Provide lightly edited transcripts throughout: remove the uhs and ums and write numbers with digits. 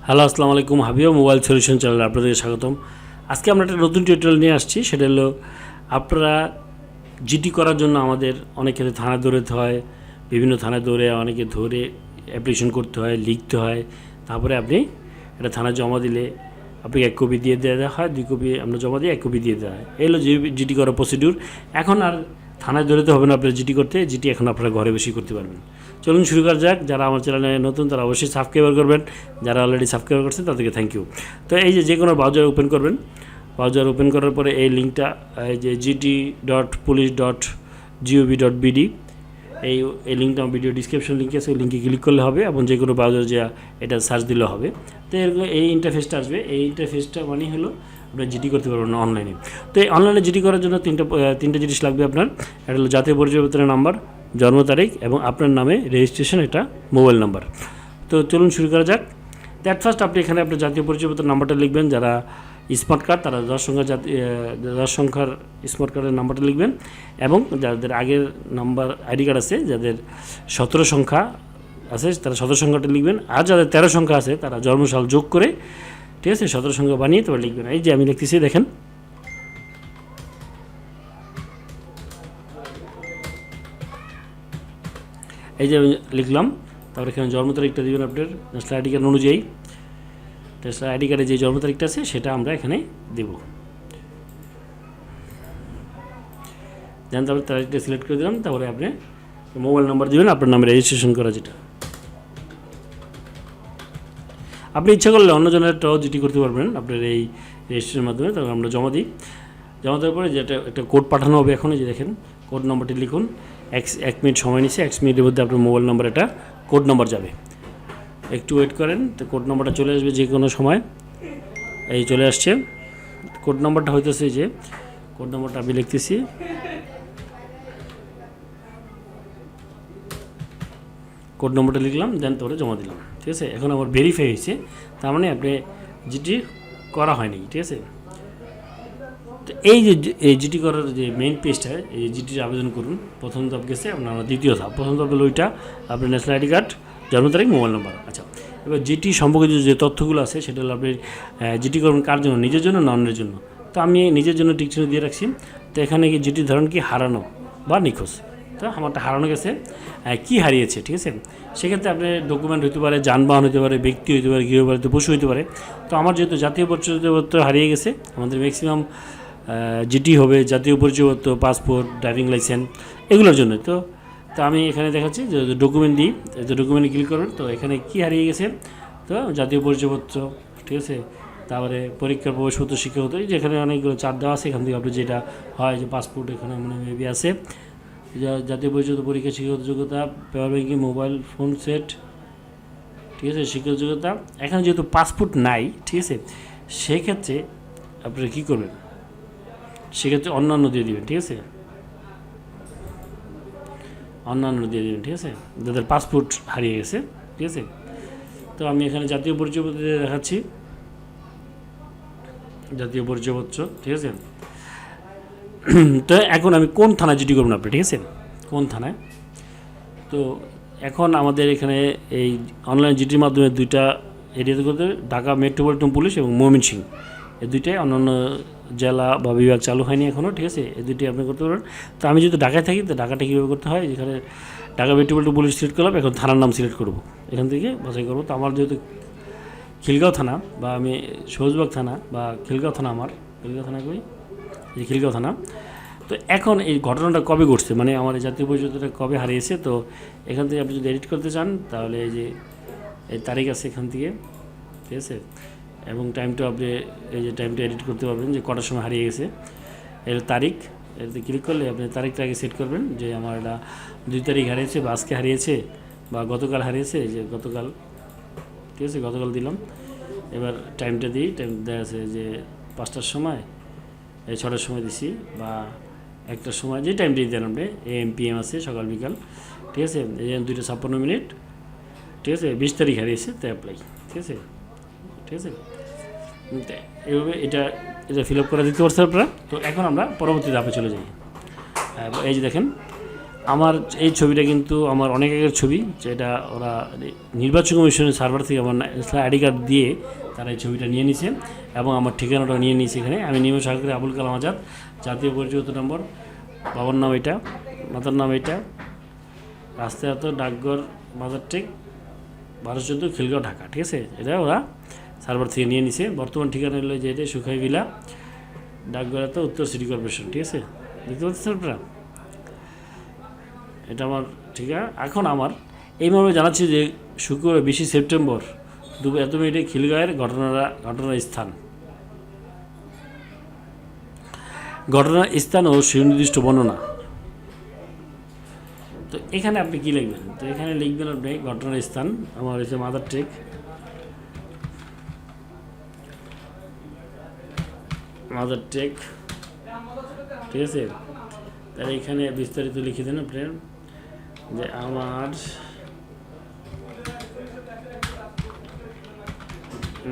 Hello, আসসালামু আলাইকুম। Habib mobile solution চ্যানেলে আপনাদেরকে স্বাগতম। আজকে আমরা একটা নতুন টিউটোরিয়াল নিয়ে আসছি। সেটা হলো আপনারা জিটি করার জন্য আমাদের অনেক ক্ষেত্রে থানায় দৌড়াতে হয়, বিভিন্ন থানায় দৌড়ে অনেকে ধরে অ্যাপ্লিকেশন করতে হয়, লিখতে হয়। তারপরে আপনি এটা থানায় জমা দিলে আপনাকে 1 কপি দিয়ে দেওয়া হয়, 2 কপি আমরা জমা দিয়ে 1 কপি দিয়ে দেওয়া হয়। এই হলো জিটি করার প্রসিডিউর। এখন আর থানায় দৌড়াতে হবে না আপনার জিটি করতে। জিটি এখন আপনারা ঘরে বসেই করতে পারবেন। চলুন শুরু করা যাক। যারা আমার চ্যানেলে নতুন তারা অবশ্যই সাবস্ক্রাইব করবেন, যারা অলরেডি সাবস্ক্রাইব করছেন তাদেরকে থ্যাংক ইউ। তো এই যে কোনো ব্রাউজার ওপেন করবেন, ব্রাউজার ওপেন করার পরে এই লিঙ্কটা, এই যে gt.police.gov.bd, এই লিঙ্কটা আমার ভিডিও ডিসক্রিপশন লিঙ্কে আছে, ওই লিঙ্কে ক্লিক করলে হবে এবং যে কোনো ব্রাউজার যে এটা সার্চ দিলে হবে। তো এরকম এই ইন্টারফেসটা আসবে। এই ইন্টারফেসটা মানে হলো আপনার জিটি করতে পারবেন না অনলাইনে। তো এই অনলাইনে জিটি করার জন্য তিনটা জিনিস লাগবে আপনার। একটা হলো জাতীয় পরিচয়পত্রের নাম্বার, জন্ম তারিখ এবং আপনার নামে রেজিস্ট্রেশন একটা মোবাইল নাম্বার। তো চলুন শুরু করা যাক। দ্যাট ফার্স্ট আপনি এখানে আপনার জাতীয় পরিচয়পত্রের নাম্বারটা লিখবেন। যারা স্মার্ট কার্ড তারা 10 সংখ্যার স্মার্ট কার্ডের নাম্বারটা লিখবেন এবং যাদের আগের নাম্বার আইডি কার্ড আছে, যাদের 17 সংখ্যা আছে তারা 17 সংখ্যাটা লিখবেন। আর যাদের 13 সংখ্যা আছে তারা জন্মসাল যোগ করে, ঠিক আছে, 17 সংখ্যা বানিয়ে তারপর লিখবেন। এই যে আমি লিখতেছি, দেখেন। এই যে আমি লিখলাম। তারপরে এখানে জন্ম তারিখটা দেবেন আপনার ন্যাশনাল আইডি কার্ড অনুযায়ী। ন্যাশনাল আইডি কার্ডে যে জন্ম তারিখটা আছে সেটা আমরা এখানে দেব। দেন তারপরে তারিখটা সিলেক্ট করে দিলাম। তারপরে আপনি মোবাইল নাম্বার দেবেন আপনার নামে রেজিস্ট্রেশন করা, যেটা আপনি ইচ্ছা করলে অন্যজনেরটাও জিটি করতে পারবেন আপনার এই রেজিস্ট্রেশনের মাধ্যমে। তখন আমরা জমা দিই। জমা দেওয়ার পরে যেটা একটা কোড পাঠানো হবে, এখন যে দেখেন কোড নম্বরটি লিখুন। 1 মিনিট সময় নিচ্ছে। 1 মিনিটের মধ্যে আপনার মোবাইল নাম্বার একটা কোড নম্বর যাবে। একটু ওয়েট করেন, তো কোড নম্বরটা চলে আসবে যে কোনো সময়। এই চলে আসছে কোড নম্বরটা, হইতেছে যে কোড নম্বরটা আমি লিখতেছি। কোড নম্বরটা লিখলাম, দেন তোরে জমা দিলাম, ঠিক আছে। এখন আমার ভেরিফাই হয়েছে, তার মানে আপনি জিটি করা হয়নি, ঠিক আছে। তো এই জিটি করার যে মেইন পেজটা, এই জিটির আবেদন করুন। প্রথম ধাপ গেছে আপনার, দ্বিতীয় ধাপ। প্রথম ধাপ হলো ওইটা আপনার ন্যাশনাল আইডি কার্ড, জন্ম তারিখ, মোবাইল নাম্বার। আচ্ছা, এবার জিটি সম্পর্কিত যে তথ্যগুলো আছে সেটা হলো আপনি জিটি করবেন কার জন্য, নিজের জন্য না অন্যের জন্য। তো আমি নিজের জন্য টিক চিহ্ন দিয়ে রাখছি। তো এখানে কি জিটির ধরন কি হারানো বা নিখোঁজ। তো আমারটা হারানো গেছে। কি হারিয়েছে, ঠিক আছে। সেক্ষেত্রে আপনার ডকুমেন্ট হতে পারে, যানবাহন হতে পারে, ব্যক্তি হতে পারে, গৃহপালিত পশু হতে পারে। তো আমার যেহেতু জাতীয় পরিচয়পত্র হারিয়ে গেছে, আমাদের ম্যাক্সিমাম জিটি হবে জাতীয় পরিচয়পত্র, পাসপোর্ট, ড্রাইভিং লাইসেন্স, এগুলোর জন্য। তো আমি এখানে দেখাচ্ছি যে ডকুমেন্ট দিই, তো ডকুমেন্টে ক্লিক করুন। তো এখানে কি হারিয়ে গেছে, তো জাতীয় পরিচয়পত্র, ঠিক আছে। তারপরে পরীক্ষার প্রবেশপত্র, শিক্ষাগত, যেখানে অনেকগুলো চার্ট দেওয়া আছে। এখান থেকে আপনি যেটা হয় যে পাসপোর্ট এখানে মানে মেবি আছে, জাতীয় পরিচয়পত্র, পরীক্ষা, শিক্ষাগত যোগ্যতা, paper banking, mobile phone set, ঠিক আছে, শিক্ষাগত যোগ্যতা। এখানে যেহেতু পাসপোর্ট নাই, ঠিক আছে, সেক্ষেত্রে আপনারা কী করবেন, সেক্ষেত্রে অন্যান্য দিয়ে দেবেন, ঠিক আছে, অন্যান্য দিয়ে দেবেন, ঠিক আছে, যাদের পাসপোর্ট হারিয়ে গেছে, ঠিক আছে। তো আমি এখানে জাতীয় পরিচয়পত্র দিয়ে দেখাচ্ছি, জাতীয় পরিচয়পত্র, ঠিক আছে। তো এখন আমি কোন থানায় জিডি করবেন আপনি, ঠিক আছে, কোন থানায়। তো এখন আমাদের এখানে এই অনলাইন জিডির মাধ্যমে 2টা এরিয়াতে করতে, ঢাকা মেট্রোপলিটন পুলিশ এবং ময়মনসিংহ, এই 2টাই। অন্যান্য জেলা বা বিভাগ চালু হয়নি এখনও, ঠিক আছে। এই 2টি আপনি করতে পারেন। তো আমি যেহেতু ঢাকায় থাকি, তো ঢাকাটা কীভাবে করতে হয়, যেখানে ঢাকা মেট্রোপলিটন পুলিশ সিলেক্ট করলাম, এখন থানার নাম সিলেক্ট করব, এখান থেকে বাছাই করবো। তো আমার যেহেতু খিলগাঁও থানা, বা আমি সবুজবাগ থানা বা খিলগাঁও থানা, আমার খিলগাঁও থানা কই, এই খিলগাঁও থানা। তো এখন এই ঘটনাটা কবে ঘটছে, মানে আমার এই জাতীয় পরিচয়টা কবে হারিয়েছে, তো এখান থেকে আপনি যদি এডিট করতে চান তাহলে এই যে এই তারিখ আছে এখান থেকে, ঠিক আছে, এবং টাইমটা আপনি এই যে টাইমটা এডিট করতে পারবেন যে কটার সময় হারিয়ে গেছে, এর তারিখ। এতে ক্লিক করলে আপনি তারিখটা আগে সেট করবেন যে আমার এটা 2 তারিখ হারিয়েছে, বা আজকে হারিয়েছে, বা গতকাল হারিয়েছে, যে গতকাল, ঠিক আছে, গতকাল দিলাম। এবার টাইমটা দিই, টাইম দেওয়া আছে যে 5টার সময়, এই 6টার সময় দিছি, বা 1টার সময়, যে টাইমটা দেন আপনি, AM PM আছে, সকাল বিকাল, ঠিক আছে। এই 2:56, ঠিক আছে। 20 তারিখ হারিয়েছে, তো অ্যাপ্লাই, ঠিক আছে, ঠিক আছে। এইভাবে এটা ফিল আপ করে দিতে পারছে আপনারা। তো এখন আমরা পরবর্তী ধাপে চলে যাই। এই যে দেখেন, আমার এই ছবিটা কিন্তু আমার অনেক আগের ছবি, যেটা ওরা নির্বাচন কমিশনের সার্ভার থেকে আমার ন্যাশনাল আইডি কার্ড দিয়ে তারা এই ছবিটা নিয়ে নিছে এবং আমার ঠিকানাটা নিয়ে নিয়েছে। এখানে আমি নিয়ম সরকারি আবুল কালাম আজাদ, জাতীয় পরিচয়পত্র নম্বর, বাবার নাম এটা, মাতার নাম এটা, রাস্তাঘাট ডাকঘর মাদারটেক 1214 খিলগাঁও ঢাকা। ঠিক আছে, এটা ওরা সার্ভার থেকে নিয়ে নিছে। বর্তমান ঠিকানা হলো যে এটা সুখাই ভিলা, ডাকঘর তো উত্তর সিটি কর্পোরেশন। ঠিক আছে, দেখতে পাচ্ছেন আপনারা, এটা আমার ঠিকানা। এখন আমার এইভাবে জানাচ্ছি যে শুক্রবার 20 সেপ্টেম্বর দুপুর এত মিনিটে খিলগাঁয়ের ঘটনার স্থান ও সুনির্দিষ্ট বর্ণনা। তো এখানে আপনি কি লিখবেন? তো এখানে লিখবেন আপনি ঘটনার স্থান আমার হচ্ছে মাদারটেক, ঠিক আছে। তাহলে এখানে বিস্তারিত লিখে দেন আপনার যে আমার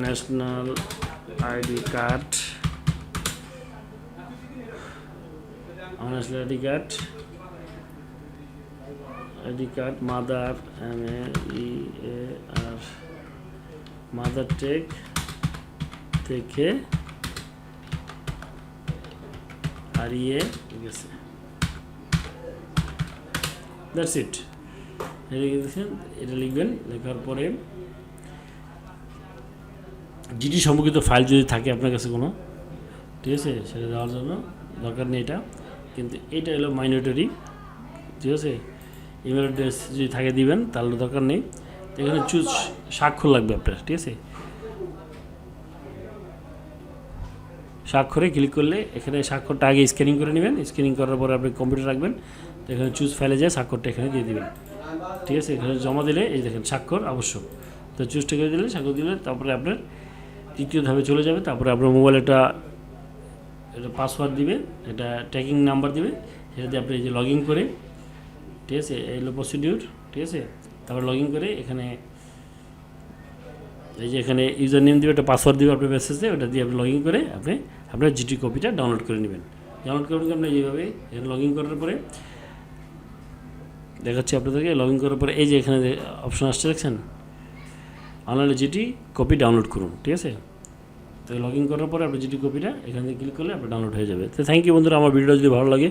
national ID card, mother Madartek থেকে হারিয়ে গেছে। That's it. এটা লিখবেন। লেখার পরে জিডি সম্পর্কিত ফাইল যদি থাকে আপনার কাছে কোনো, ঠিক আছে, সেটা দেওয়ার জন্য দরকার নেই এটা, কিন্তু এটা হলো মাইনরিটি। ঠিক আছে, ইমেল অ্যাড্রেস যদি থাকে দিবেন, তাহলে দরকার নেই। এখানে চুজ স্বাক্ষর লাগবে আপনার। ঠিক আছে, স্বাক্ষরে ক্লিক করলে এখানে স্বাক্ষরটা আগে স্ক্যানিং করে নেবেন। স্ক্যানিং করার পরে আপনি কম্পিউটার রাখবেন, তো এখানে চুজ ফাইলে যায় স্বাক্ষরটা এখানে দিয়ে দেবেন। ঠিক আছে, এখানে জমা দিলে এই দেখেন স্বাক্ষর আবশ্যক, তো চুজটা করে দিলে, স্বাক্ষর দিলে তারপরে আপনার তৃতীয় ধাপে চলে যাবে। তারপরে আপনার মোবাইলে এটা পাসওয়ার্ড দিবে, এটা ট্র্যাকিং নাম্বার দিবে, সেটা দিয়ে আপনি এই যে লগ ইন করে, ঠিক আছে, এই হলো প্রসিডিউর। ঠিক আছে, তারপর লগ ইন করে এখানে এই যে এখানে ইউজার নেম দিবে, একটা পাসওয়ার্ড দিবে আপনার মেসেজে, ওটা দিয়ে আপনি লগ ইন করে আপনি আপনার জিটি কপিটা ডাউনলোড করে নেবেন। ডাউনলোড করে আপনি এইভাবে এখানে লগ ইন করার পরে দেখাচ্ছি আপনাদেরকে। লগ ইন করার পরে এই যে এখানে অপশন আসছে দেখছেন, অনলাইনে জিটি কপি ডাউনলোড করুন। ঠিক আছে, তো লগ ইন করার পরে আপনি জিটি কপিটা এখান থেকে ক্লিক করলে আপনার ডাউনলোড হয়ে যাবে। তো থ্যাংক ইউ বন্ধুরা, আমার ভিডিওটা যদি ভালো লাগে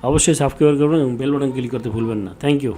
অবশ্যই সাবস্ক্রাইব করবেন এবং বেল বাটন ক্লিক করতে ভুলবেন না। Thank you.